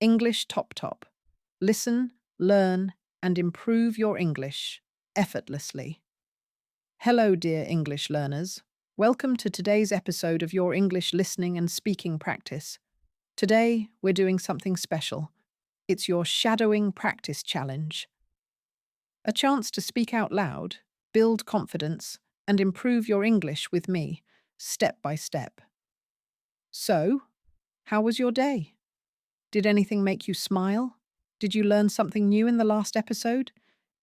English Toptop. Listen, learn, and improve your English effortlessly. Hello, dear English learners. Welcome to today's episode of your English listening and speaking practice. Today, we're doing something special. It's your shadowing practice challenge. A chance to speak out loud, build confidence, and improve your English with me, step by step. So, how was your day? Did anything make you smile? Did you learn something new in the last episode?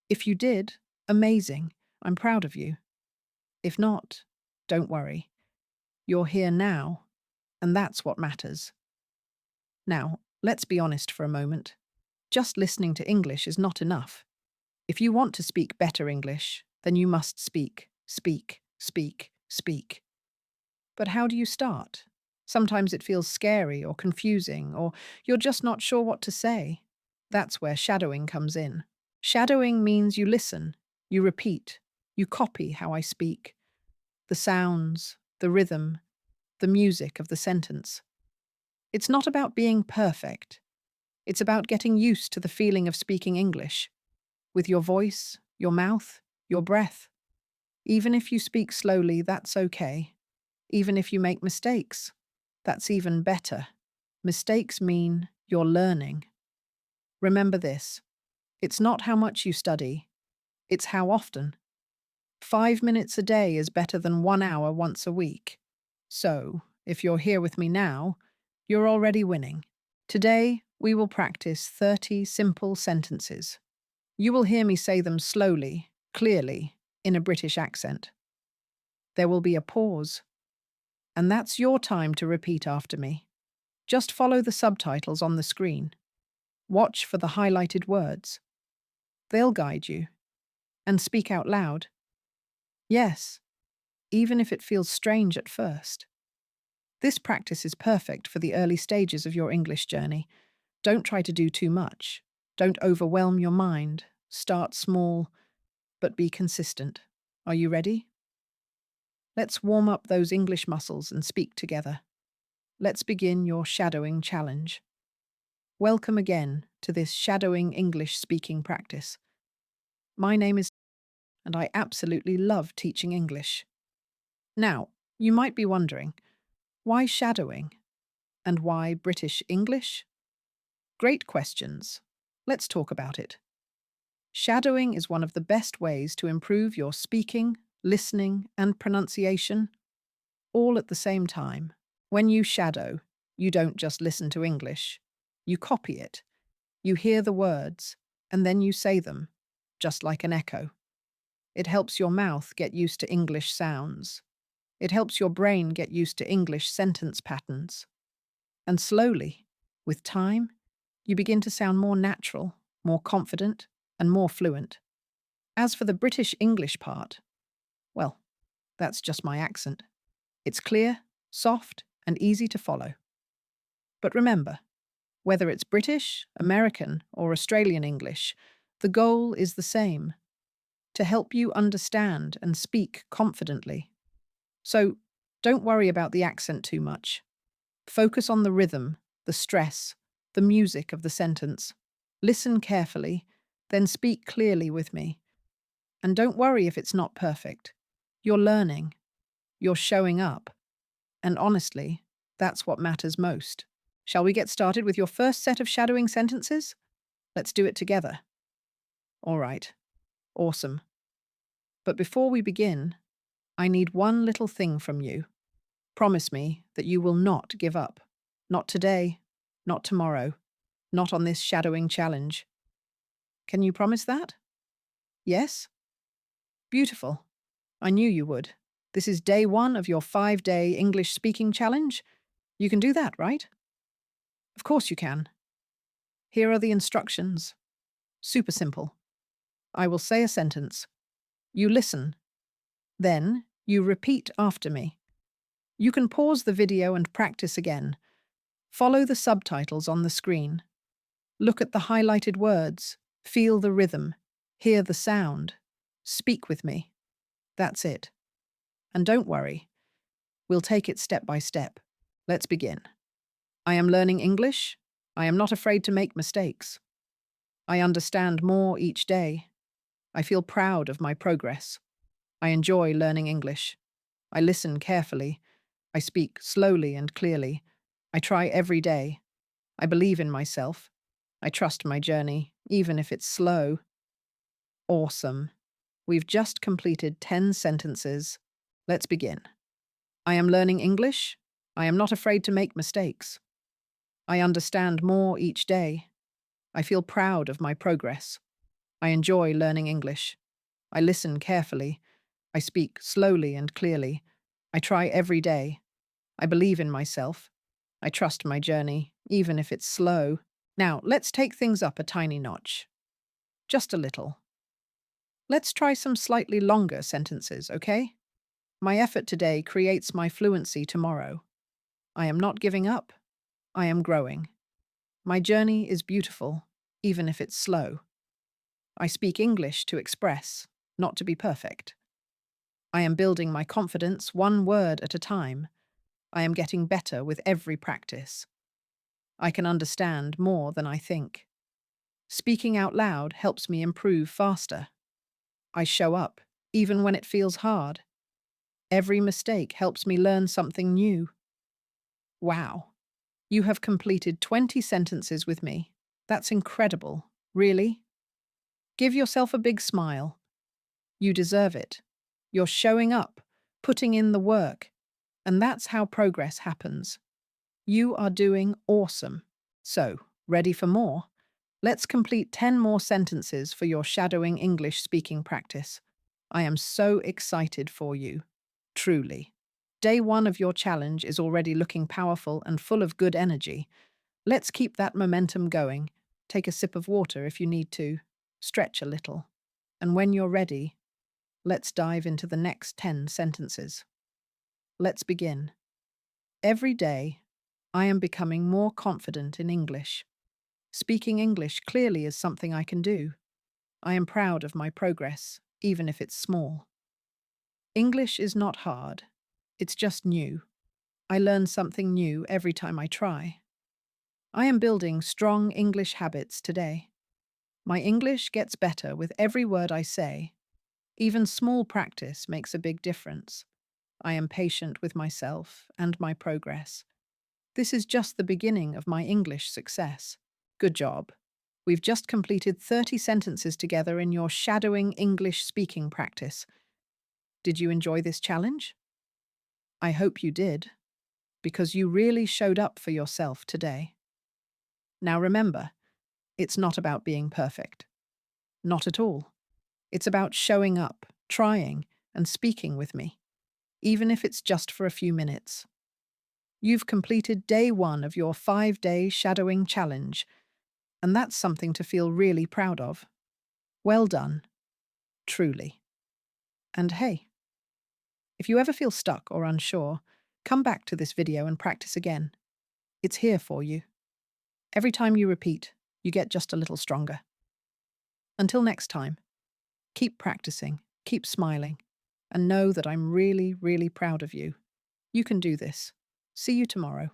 If you did, amazing. I'm proud of you. If not, don't worry. You're here now, and that's what matters. Now, let's be honest for a moment. Just listening to English is not enough. If you want to speak better English, then you must speak, speak, speak, speak. But how do you start? Sometimes it feels scary or confusing, or you're just not sure what to say. That's where shadowing comes in. Shadowing means you listen, you repeat, you copy how I speak. The sounds, the rhythm, the music of the sentence. It's not about being perfect. It's about getting used to the feeling of speaking English. With your voice, your mouth, your breath. Even if you speak slowly, that's okay. Even if you make mistakes, that's even better. Mistakes mean you're learning. Remember this. It's not how much you study, it's how often. 5 minutes a day is better than 1 hour once a week. So, if you're here with me now, you're already winning. Today, we will practice 30 simple sentences. You will hear me say them slowly, clearly, in a British accent. There will be a pause. And that's your time to repeat after me. Just follow the subtitles on the screen. Watch for the highlighted words. They'll guide you. And speak out loud. Yes, even if it feels strange at first. This practice is perfect for the early stages of your English journey. Don't try to do too much. Don't overwhelm your mind. Start small, but be consistent. Are you ready? Let's warm up those English muscles and speak together. Let's begin your shadowing challenge. Welcome again to this shadowing English speaking practice. My name is and I absolutely love teaching English. Now, you might be wondering, why shadowing? And why British English? Great questions. Let's talk about it. Shadowing is one of the best ways to improve your speaking, listening, and pronunciation, all at the same time. When you shadow, you don't just listen to English. You copy it. You hear the words, and then you say them, just like an echo. It helps your mouth get used to English sounds. It helps your brain get used to English sentence patterns. And slowly, with time, you begin to sound more natural, more confident, and more fluent. As for the British English part, well, that's just my accent. It's clear, soft, and easy to follow. But remember, whether it's British, American, or Australian English, the goal is the same: to help you understand and speak confidently. So, don't worry about the accent too much. Focus on the rhythm, the stress, the music of the sentence. Listen carefully, then speak clearly with me. And don't worry if it's not perfect. You're learning. You're showing up. And honestly, that's what matters most. Shall we get started with your first set of shadowing sentences? Let's do it together. All right. Awesome. But before we begin, I need one little thing from you. Promise me that you will not give up. Not today, not tomorrow, not on this shadowing challenge. Can you promise that? Yes? Beautiful. I knew you would. This is day 1 of your 5-day English speaking challenge. You can do that, right? Of course you can. Here are the instructions. Super simple. I will say a sentence. You listen. Then you repeat after me. You can pause the video and practice again. Follow the subtitles on the screen. Look at the highlighted words. Feel the rhythm. Hear the sound. Speak with me. That's it. And don't worry. We'll take it step by step. Let's begin. I am learning English. I am not afraid to make mistakes. I understand more each day. I feel proud of my progress. I enjoy learning English. I listen carefully. I speak slowly and clearly. I try every day. I believe in myself. I trust my journey, even if it's slow. Awesome. We've just completed 10 sentences. Let's begin. I am learning English. I am not afraid to make mistakes. I understand more each day. I feel proud of my progress. I enjoy learning English. I listen carefully. I speak slowly and clearly. I try every day. I believe in myself. I trust my journey, even if it's slow. Now, let's take things up a tiny notch. Just a little. Let's try some slightly longer sentences, okay? My effort today creates my fluency tomorrow. I am not giving up. I am growing. My journey is beautiful, even if it's slow. I speak English to express, not to be perfect. I am building my confidence one word at a time. I am getting better with every practice. I can understand more than I think. Speaking out loud helps me improve faster. I show up, even when it feels hard. Every mistake helps me learn something new. Wow. You have completed 20 sentences with me. That's incredible. Really? Give yourself a big smile. You deserve it. You're showing up, putting in the work, and that's how progress happens. You are doing awesome. So, ready for more? Let's complete 10 more sentences for your shadowing English speaking practice. I am so excited for you. Truly. Day 1 of your challenge is already looking powerful and full of good energy. Let's keep that momentum going. Take a sip of water if you need to. Stretch a little. And when you're ready, let's dive into the next 10 sentences. Let's begin. Every day, I am becoming more confident in English. Speaking English clearly is something I can do. I am proud of my progress, even if it's small. English is not hard. It's just new. I learn something new every time I try. I am building strong English habits today. My English gets better with every word I say. Even small practice makes a big difference. I am patient with myself and my progress. This is just the beginning of my English success. Good job. We've just completed 30 sentences together in your shadowing English speaking practice. Did you enjoy this challenge? I hope you did, because you really showed up for yourself today. Now remember, it's not about being perfect. Not at all. It's about showing up, trying, and speaking with me, even if it's just for a few minutes. You've completed day 1 of your 5-day shadowing challenge, and that's something to feel really proud of. Well done. Truly. And hey, if you ever feel stuck or unsure, come back to this video and practice again. It's here for you. Every time you repeat, you get just a little stronger. Until next time, keep practicing, keep smiling, and know that I'm really, really proud of you. You can do this. See you tomorrow.